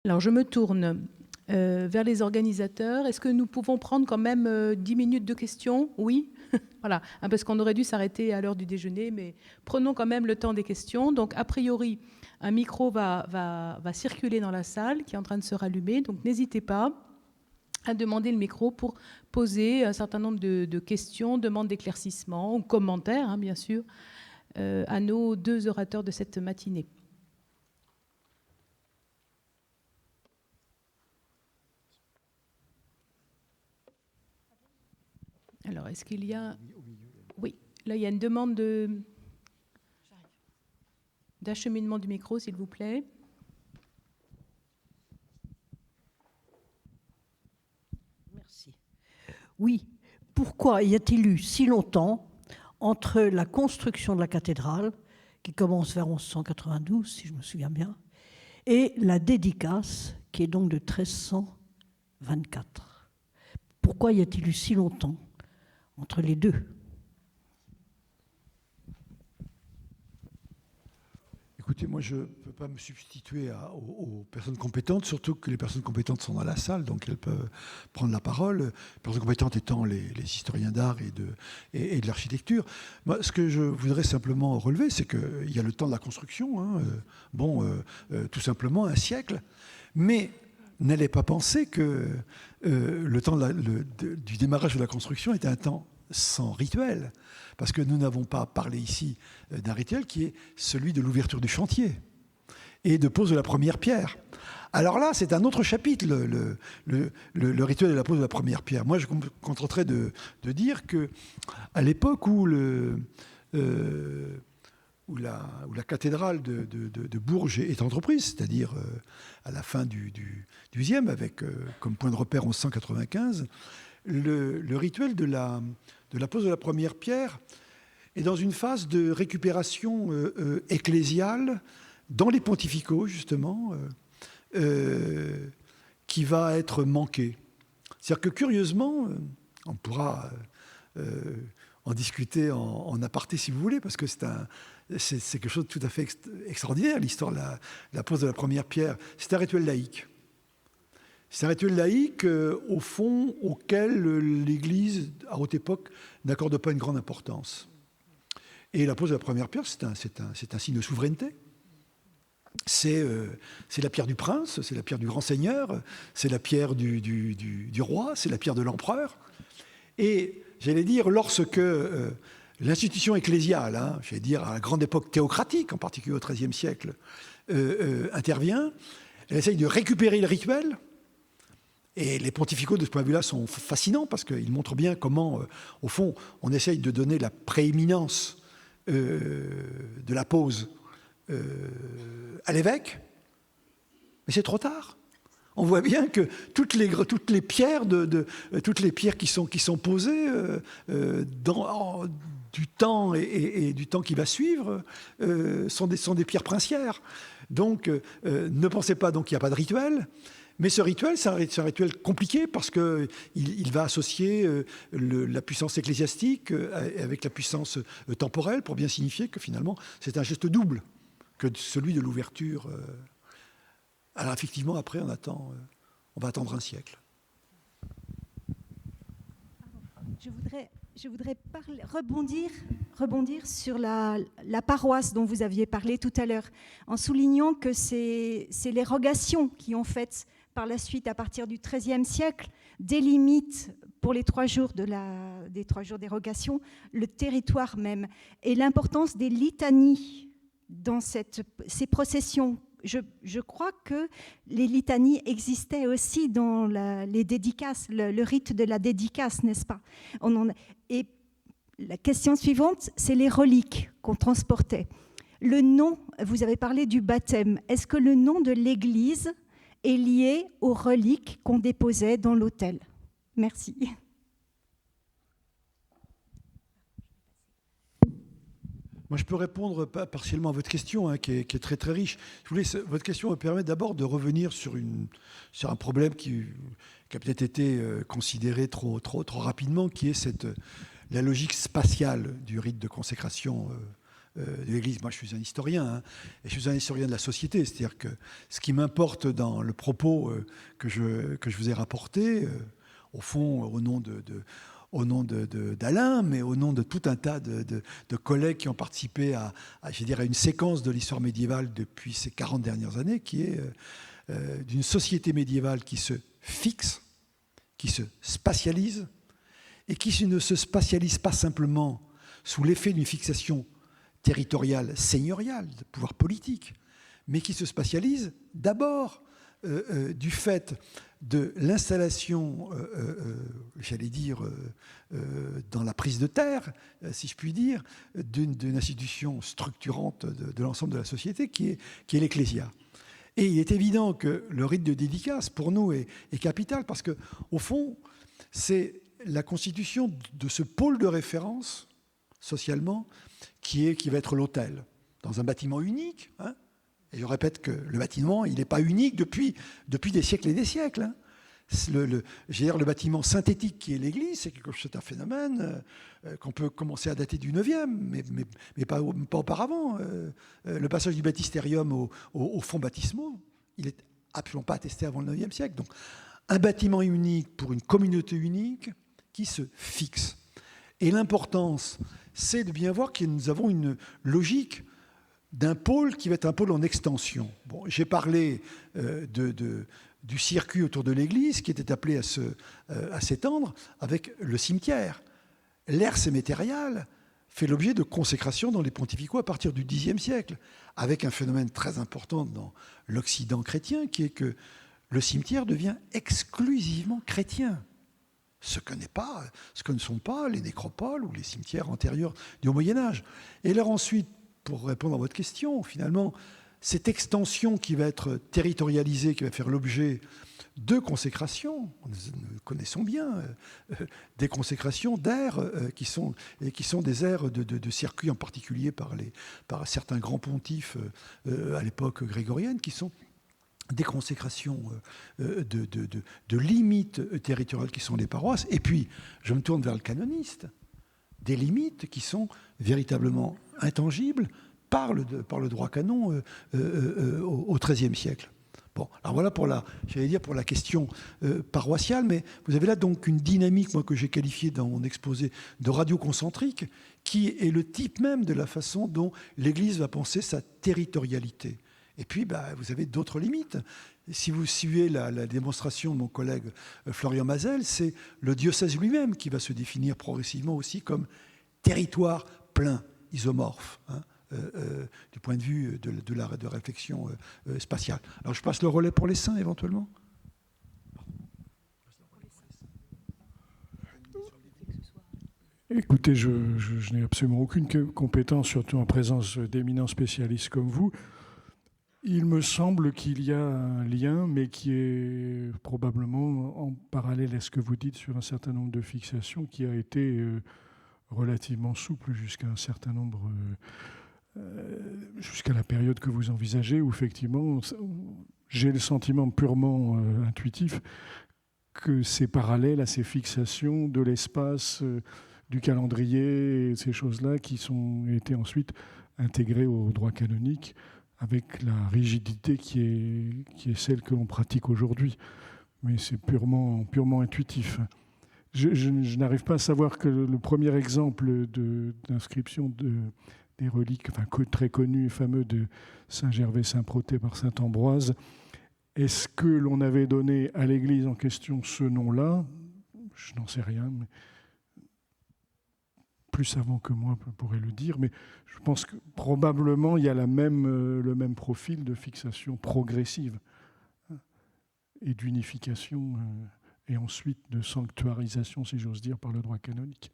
Alors, je me tourne vers les organisateurs. Est-ce que nous pouvons prendre quand même 10 minutes de questions? Oui. Voilà, parce qu'on aurait dû s'arrêter à l'heure du déjeuner, mais prenons quand même le temps des questions. Donc, a priori, un micro va circuler dans la salle qui est en train de se rallumer. Donc, n'hésitez pas à demander le micro pour poser un certain nombre de questions, demandes d'éclaircissement ou commentaires, hein, bien sûr, à nos deux orateurs de cette matinée. Alors, est-ce qu'il y a... Oui, là, il y a une demande d'acheminement du micro, s'il vous plaît. Merci. Oui, pourquoi y a-t-il eu si longtemps entre la construction de la cathédrale, qui commence vers 1192, si je me souviens bien, et la dédicace, qui est donc de 1324? Pourquoi y a-t-il eu si longtemps entre les deux? Écoutez, moi, je ne peux pas me substituer aux personnes compétentes, surtout que les personnes compétentes sont dans la salle, donc elles peuvent prendre la parole. Les personnes compétentes étant les historiens d'art et de l'architecture. Moi, ce que je voudrais simplement relever, c'est qu'il y a le temps de la construction, hein, tout simplement un siècle, mais n'allez pas penser que le temps du démarrage de la construction était un temps sans rituel, parce que nous n'avons pas parlé ici d'un rituel qui est celui de l'ouverture du chantier et de pose de la première pierre. Alors là, c'est un autre chapitre, le rituel de la pose de la première pierre. Moi, je me contenterai de dire qu'à l'époque où la cathédrale de Bourges est entreprise, c'est-à-dire à la fin du XIe, avec comme point de repère 1195, le rituel de la pose de la première pierre est dans une phase de récupération ecclésiale dans les pontificaux, justement, qui va être manquée. C'est-à-dire que, curieusement, on pourra en discuter en aparté si vous voulez, parce que c'est quelque chose de tout à fait extraordinaire, l'histoire de la pose de la première pierre. C'est un rituel laïque. C'est un rituel laïque, au fond, auquel l'Église, à haute époque, n'accorde pas une grande importance. Et la pose de la première pierre, c'est un signe de souveraineté. C'est la pierre du prince, c'est la pierre du grand seigneur, c'est la pierre du roi, c'est la pierre de l'empereur. Et, j'allais dire, lorsque l'institution ecclésiale, hein, j'allais dire à la grande époque théocratique, en particulier au XIIIe siècle, intervient, elle essaye de récupérer le rituel. Et les pontificaux, de ce point de vue-là, sont fascinants parce qu'ils montrent bien comment, au fond, on essaye de donner la prééminence de la pose à l'évêque. Mais c'est trop tard. On voit bien que toutes les pierres qui sont posées du temps et du temps qui va suivre sont des pierres princières. Donc, ne pensez pas donc qu'il n'y a pas de rituel. Mais ce rituel, c'est un rituel compliqué parce qu'il va associer la puissance ecclésiastique avec la puissance temporelle pour bien signifier que finalement, c'est un geste double que celui de l'ouverture. Alors effectivement, après, on va attendre un siècle. Je voudrais rebondir sur la paroisse dont vous aviez parlé tout à l'heure, en soulignant que c'est les rogations qui ont fait par la suite, à partir du XIIIe siècle, délimitent pour les 3 jours des 3 jours des rogations le territoire même. Et l'importance des litanies dans ces processions. Je crois que les litanies existaient aussi dans les dédicaces, le rite de la dédicace, n'est-ce pas? Et la question suivante, c'est les reliques qu'on transportait. Le nom, vous avez parlé du baptême. Est-ce que le nom de l'église est lié aux reliques qu'on déposait dans l'autel? Merci. Moi, je peux répondre partiellement à votre question, hein, qui est très très riche. Votre question me permet d'abord de revenir sur un problème qui a peut-être été considéré trop rapidement, qui est la logique spatiale du rite de consécration de l'Église. Moi, je suis un historien, hein, et je suis un historien de la société. C'est-à-dire que ce qui m'importe dans le propos que je vous ai rapporté, au fond, au nom d'Alain, mais au nom de tout un tas de collègues qui ont participé à une séquence de l'histoire médiévale depuis ces 40 dernières années, qui est d'une société médiévale qui se fixe, qui se spatialise, et qui ne se spatialise pas simplement sous l'effet d'une fixation territoriale, seigneuriale, de pouvoir politique, mais qui se spatialise d'abord du fait de l'installation, dans la prise de terre, si je puis dire, d'une institution structurante de l'ensemble de la société qui est l'Ecclésia. Et il est évident que le rite de dédicace, pour nous, est capital, parce qu'au fond, c'est la constitution de ce pôle de référence, socialement, qui va être l'autel, dans un bâtiment unique, hein. Et je répète que le bâtiment, il n'est pas unique depuis des siècles et des siècles, hein. Le bâtiment synthétique qui est l'église, c'est un phénomène qu'on peut commencer à dater du 9e, mais pas auparavant. Le passage du baptistérium aux fonds baptismaux, il n'est absolument pas attesté avant le 9e siècle. Donc, un bâtiment unique pour une communauté unique qui se fixe. Et l'importance, c'est de bien voir que nous avons une logique d'un pôle qui va être un pôle en extension. Bon, j'ai parlé du circuit autour de l'église qui était appelé à s'étendre avec le cimetière. L'ère cémétériale fait l'objet de consécration dans les pontificaux à partir du Xe siècle, avec un phénomène très important dans l'Occident chrétien, qui est que le cimetière devient exclusivement chrétien. Ce que ne sont pas les nécropoles ou les cimetières antérieurs du Moyen-Âge. Et là ensuite, pour répondre à votre question, finalement, cette extension qui va être territorialisée, qui va faire l'objet de consécrations, nous connaissons bien, des consécrations d'aires qui sont des aires de circuits en particulier par certains grands pontifes à l'époque grégorienne, qui sont des consécrations de limites territoriales qui sont les paroisses. Et puis, je me tourne vers le canoniste, des limites qui sont véritablement intangibles par le droit canon au XIIIe siècle. Bon, alors voilà pour la question paroissiale, mais vous avez là donc une dynamique, moi, que j'ai qualifiée dans mon exposé de radio-concentrique, qui est le type même de la façon dont l'Église va penser sa territorialité. Et puis, vous avez d'autres limites. Si vous suivez la démonstration de mon collègue Florian Mazel, c'est le diocèse lui-même qui va se définir progressivement aussi comme territoire plein, isomorphe, hein, du point de vue de la réflexion spatiale. Alors, je passe le relais pour les saints, éventuellement. Écoutez, je n'ai absolument aucune compétence, surtout en présence d'éminents spécialistes comme vous. Il me semble qu'il y a un lien, mais qui est probablement en parallèle à ce que vous dites sur un certain nombre de fixations, qui a été relativement souple jusqu'à un certain nombre, jusqu'à la période que vous envisagez, où effectivement, j'ai le sentiment purement intuitif que c'est parallèle à ces fixations de l'espace, du calendrier, et ces choses-là qui ont été ensuite intégrées au droit canonique, avec la rigidité qui est celle que l'on pratique aujourd'hui. Mais c'est purement intuitif. Je n'arrive pas à savoir que le premier exemple d'inscription des reliques, très connu et fameux de Saint-Gervais-Saint-Protais par Saint-Ambroise, est-ce que l'on avait donné à l'Église en question ce nom-là? Je n'en sais rien, mais plus savant que moi pourrait le dire, mais je pense que probablement il y a le même profil de fixation progressive et d'unification et ensuite de sanctuarisation, si j'ose dire, par le droit canonique.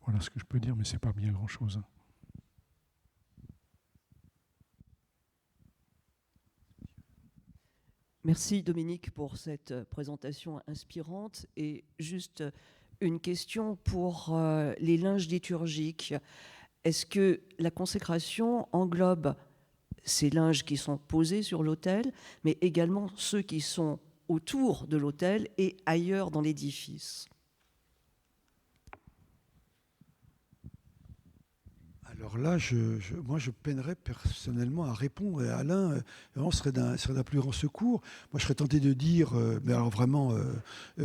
Voilà ce que je peux dire, mais ce n'est pas bien grand-chose. Merci Dominique pour cette présentation inspirante. Et juste une question pour les linges liturgiques. Est-ce que la consécration englobe ces linges qui sont posés sur l'autel, mais également ceux qui sont autour de l'autel et ailleurs dans l'édifice? Alors là, moi, je peinerais personnellement à répondre. Et Alain, vraiment, serait d'un plus grand secours. Moi, je serais tenté de dire, mais alors vraiment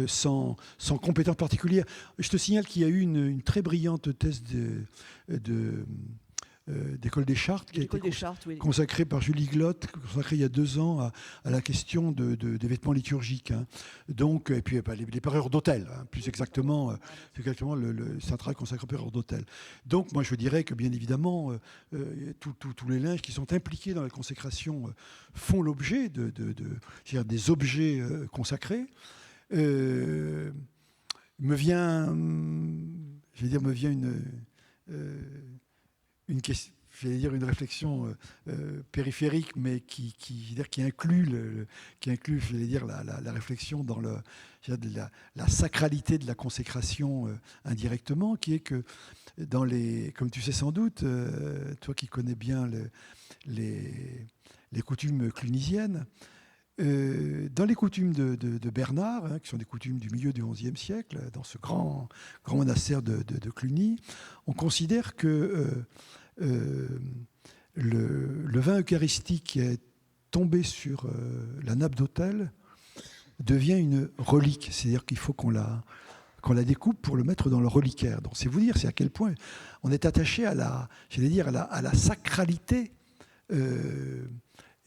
sans compétence particulière. Je te signale qu'il y a eu une très brillante thèse d'École des Chartes, qui a été consacrée par Julie Glotte, consacrée il y a 2 ans à la question des vêtements liturgiques. Hein. Donc, et puis les parures d'autel, hein, plus exactement, c'est un travail consacré aux parures d'autel. Donc, moi, je dirais que, bien évidemment, tous les linges qui sont impliqués dans la consécration font l'objet c'est-à-dire des objets consacrés. Me vient une réflexion périphérique, mais qui inclut la réflexion dans la sacralité de la consécration indirectement, qui est que comme tu sais sans doute, toi qui connais bien les coutumes clunisiennes, dans les coutumes de Bernard, hein, qui sont des coutumes du milieu du XIe siècle, dans ce grand monastère de Cluny, on considère que le vin eucharistique qui est tombé sur la nappe d'autel devient une relique. C'est-à-dire qu'il faut qu'on la découpe pour le mettre dans le reliquaire. Donc c'est vous dire, c'est à quel point on est attaché à la sacralité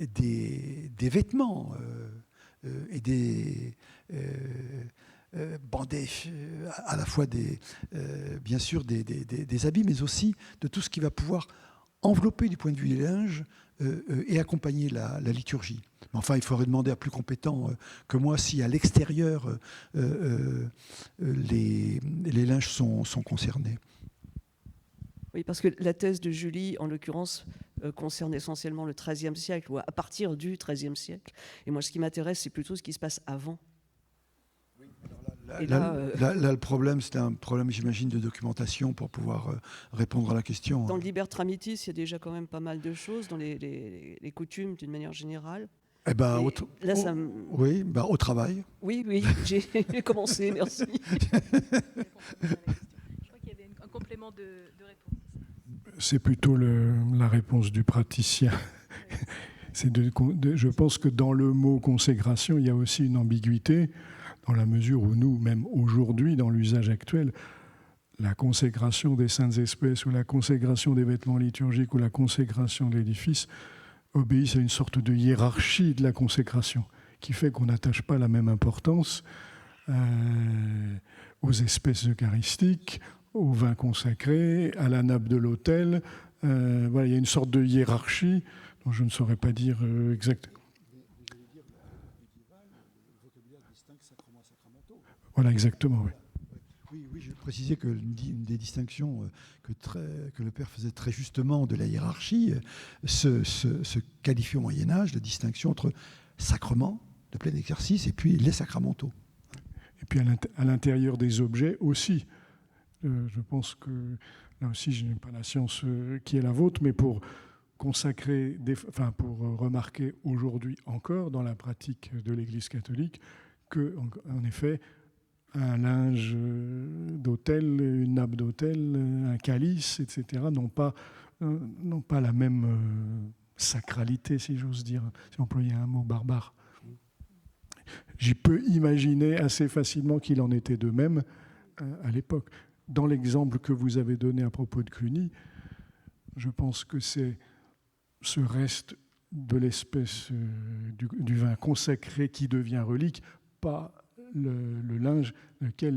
des vêtements et à la fois bien sûr des habits, mais aussi de tout ce qui va pouvoir envelopper du point de vue des linges et accompagner la liturgie. Mais enfin, il faudrait demander à plus compétent que moi si à l'extérieur les linges sont concernés. Oui, parce que la thèse de Julie, en l'occurrence, concerne essentiellement le XIIIe siècle, ou à partir du XIIIe siècle. Et moi, ce qui m'intéresse, c'est plutôt ce qui se passe avant. Oui, là, le problème, c'est un problème, j'imagine, de documentation pour pouvoir répondre à la question. Dans le Liber Tramitis, il y a déjà quand même pas mal de choses, dans les coutumes, d'une manière générale. Eh ben, oui, au travail. Oui, j'ai commencé, merci. Je crois qu'il y avait un complément de réponse. C'est plutôt la réponse du praticien. Je pense que dans le mot consécration, il y a aussi une ambiguïté, dans la mesure où nous, même aujourd'hui, dans l'usage actuel, la consécration des saintes espèces ou la consécration des vêtements liturgiques ou la consécration de l'édifice obéissent à une sorte de hiérarchie de la consécration qui fait qu'on n'attache pas la même importance aux espèces eucharistiques, au vin consacré, à la nappe de l'autel. Voilà, il y a une sorte de hiérarchie dont je ne saurais pas dire exactement. Voilà, exactement, oui. Oui, je précisais que une des distinctions que le père faisait très justement de la hiérarchie se qualifie au Moyen-Âge de distinction entre sacrements de plein exercice et puis les sacramentaux. Et puis à l'intérieur des objets aussi. Je pense que là aussi, je n'ai pas la science qui est la vôtre, mais pour consacrer, pour remarquer aujourd'hui encore dans la pratique de l'Église catholique que, en effet, un linge d'autel, une nappe d'autel, un calice, etc., n'ont pas la même sacralité, si j'ose dire, si employer un mot barbare. J'y peux imaginer assez facilement qu'il en était de même à l'époque. Dans l'exemple que vous avez donné à propos de Cluny, je pense que c'est ce reste de l'espèce du vin consacré qui devient relique, pas le linge qui a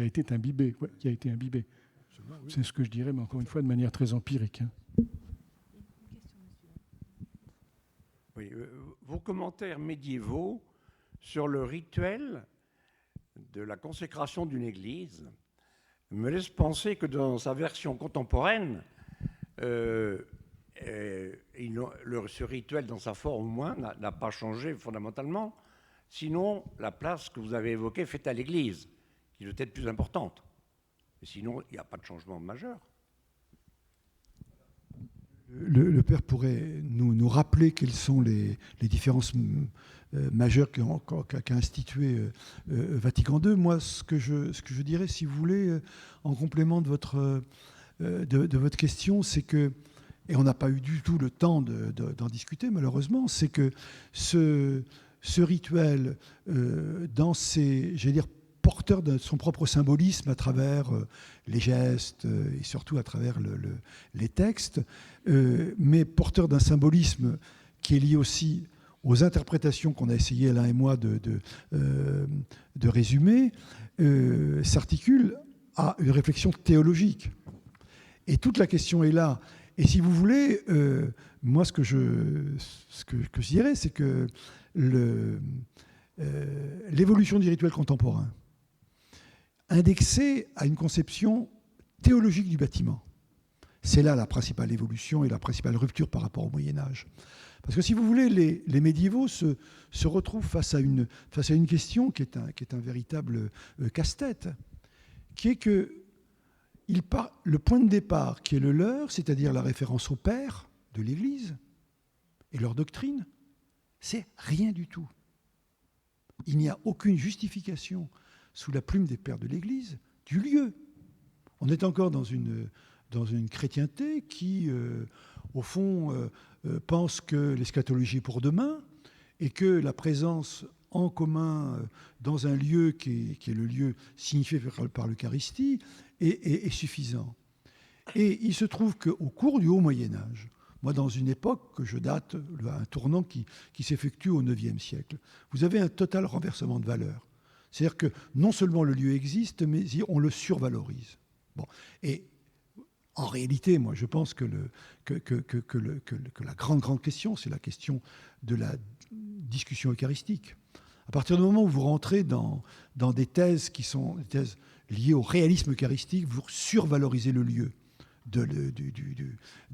été imbibé. Ouais, qui a été imbibé. C'est ce que je dirais, mais encore une fois, de manière très empirique. Oui, vos commentaires médiévaux sur le rituel de la consécration d'une église me laissent penser que dans sa version contemporaine, ce rituel, dans sa forme au moins, n'a pas changé fondamentalement. Sinon, la place que vous avez évoquée faite à l'église, qui doit être plus importante. Mais sinon, il n'y a pas de changement majeur. Le père pourrait nous rappeler quelles sont les différences majeures qu'a institué Vatican II. Moi, ce que je dirais, si vous voulez, en complément de votre de votre question, c'est que, et on n'a pas eu du tout le temps d'en discuter malheureusement, c'est que ce rituel, dans ses, j'allais dire, porteur de son propre symbolisme à travers les gestes et surtout à travers les textes, mais porteur d'un symbolisme qui est lié aussi aux interprétations qu'on a essayé, Alain et moi, de résumer, s'articule à une réflexion théologique. Et toute la question est là. Et si vous voulez, moi, ce que je dirais, c'est que l'évolution du rituel contemporain, indexée à une conception théologique du bâtiment, c'est là la principale évolution et la principale rupture par rapport au Moyen-Âge. Parce que si vous voulez, les médiévaux se retrouvent face à une question qui est un véritable casse-tête, qui est que le point de départ qui est le leur, c'est-à-dire la référence aux pères de l'Église et leur doctrine, c'est rien du tout. Il n'y a aucune justification sous la plume des pères de l'Église du lieu. On est encore dans une chrétienté qui, au fond, pense que l'eschatologie est pour demain et que la présence en commun dans un lieu qui est le lieu signifié par l'Eucharistie est suffisant. Et il se trouve qu'au cours du Haut Moyen-Âge, moi, dans une époque que je date, un tournant qui s'effectue au IXe siècle, vous avez un total renversement de valeur. C'est-à-dire que non seulement le lieu existe, mais on le survalorise. Bon. Et en réalité, moi, je pense que la grande question, c'est la question de la discussion eucharistique. À partir du moment où vous rentrez dans des thèses qui sont des thèses liées au réalisme eucharistique, vous survalorisez le lieu de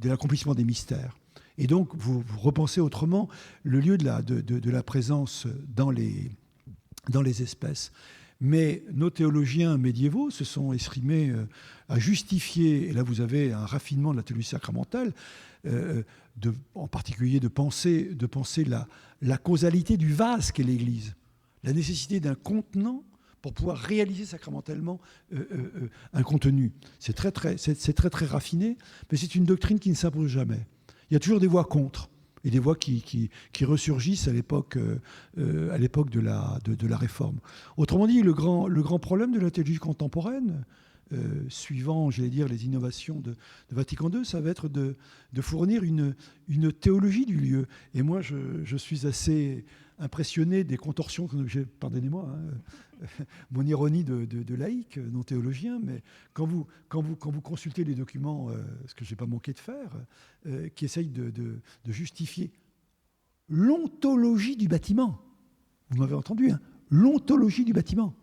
l'accomplissement des mystères. Et donc, vous repensez autrement le lieu de la présence dans les espèces. Mais nos théologiens médiévaux se sont estimés à justifier, et là vous avez un raffinement de la théologie sacramentale, en particulier de penser la causalité du vase qu'est l'Église, la nécessité d'un contenant pour pouvoir réaliser sacramentellement un contenu. C'est très raffiné, mais c'est une doctrine qui ne s'impose jamais. Il y a toujours des voix contre, et des voix qui ressurgissent à l'époque de la Réforme. Autrement dit, le grand problème de la théologie contemporaine, suivant, j'allais dire, les innovations de Vatican II, ça va être de fournir une théologie du lieu. Et moi, je suis assez impressionné des contorsions, pardonnez-moi, mon ironie de laïc, non théologien, mais quand vous consultez les documents, ce que je n'ai pas manqué de faire, qui essayent de justifier l'ontologie du bâtiment, vous m'avez entendu, hein, l'ontologie du bâtiment,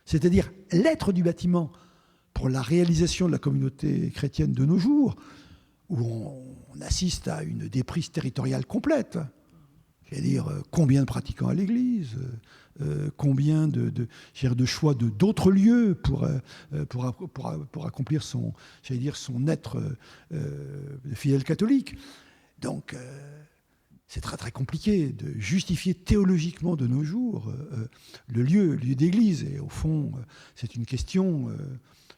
c'est-à-dire l'être du bâtiment pour la réalisation de la communauté chrétienne de nos jours, où on assiste à une déprise territoriale complète. C'est-à-dire combien de pratiquants à l'Église, combien de choix d'autres lieux pour accomplir son être de fidèle catholique. Donc, c'est très compliqué de justifier théologiquement de nos jours le lieu d'église. Et au fond, c'est une question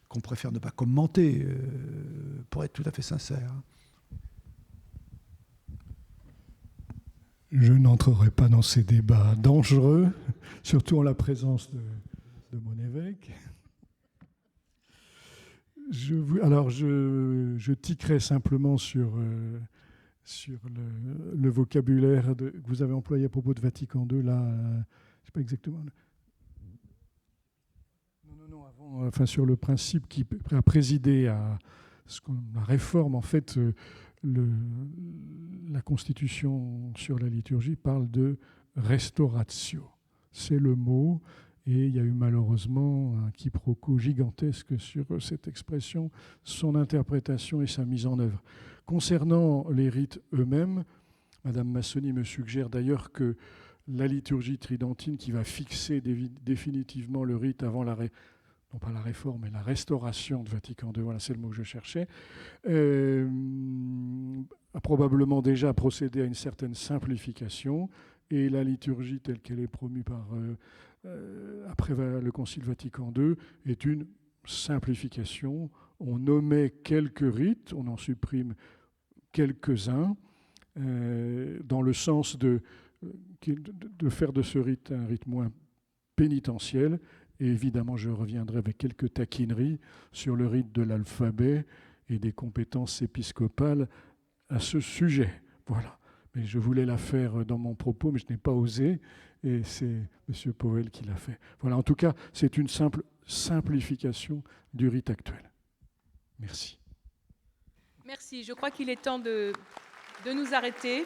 qu'on préfère ne pas commenter, pour être tout à fait sincère. Je n'entrerai pas dans ces débats dangereux, surtout en la présence de mon évêque. Je tiquerai simplement sur le vocabulaire que vous avez employé à propos de Vatican II. Là, je ne sais pas exactement. Non, avant, enfin, sur le principe qui a présidé à la réforme, en fait. La Constitution sur la liturgie parle de restauratio. C'est le mot, et il y a eu malheureusement un quiproquo gigantesque sur cette expression, son interprétation et sa mise en œuvre. Concernant les rites eux-mêmes, Madame Massoni me suggère d'ailleurs que la liturgie tridentine, qui va fixer définitivement le rite avant non pas la réforme, mais la restauration de Vatican II, voilà, c'est le mot que je cherchais, a probablement déjà procédé à une certaine simplification, et la liturgie telle qu'elle est promue après le Concile Vatican II est une simplification. On omet quelques rites, on en supprime quelques-uns, dans le sens de faire de ce rite un rite moins pénitentiel. Et évidemment, je reviendrai avec quelques taquineries sur le rite de l'alphabet et des compétences épiscopales à ce sujet. Voilà. Mais je voulais la faire dans mon propos, mais je n'ai pas osé, et c'est M. Powell qui l'a fait. Voilà. En tout cas, c'est une simple simplification du rite actuel. Merci. Merci. Je crois qu'il est temps de nous arrêter.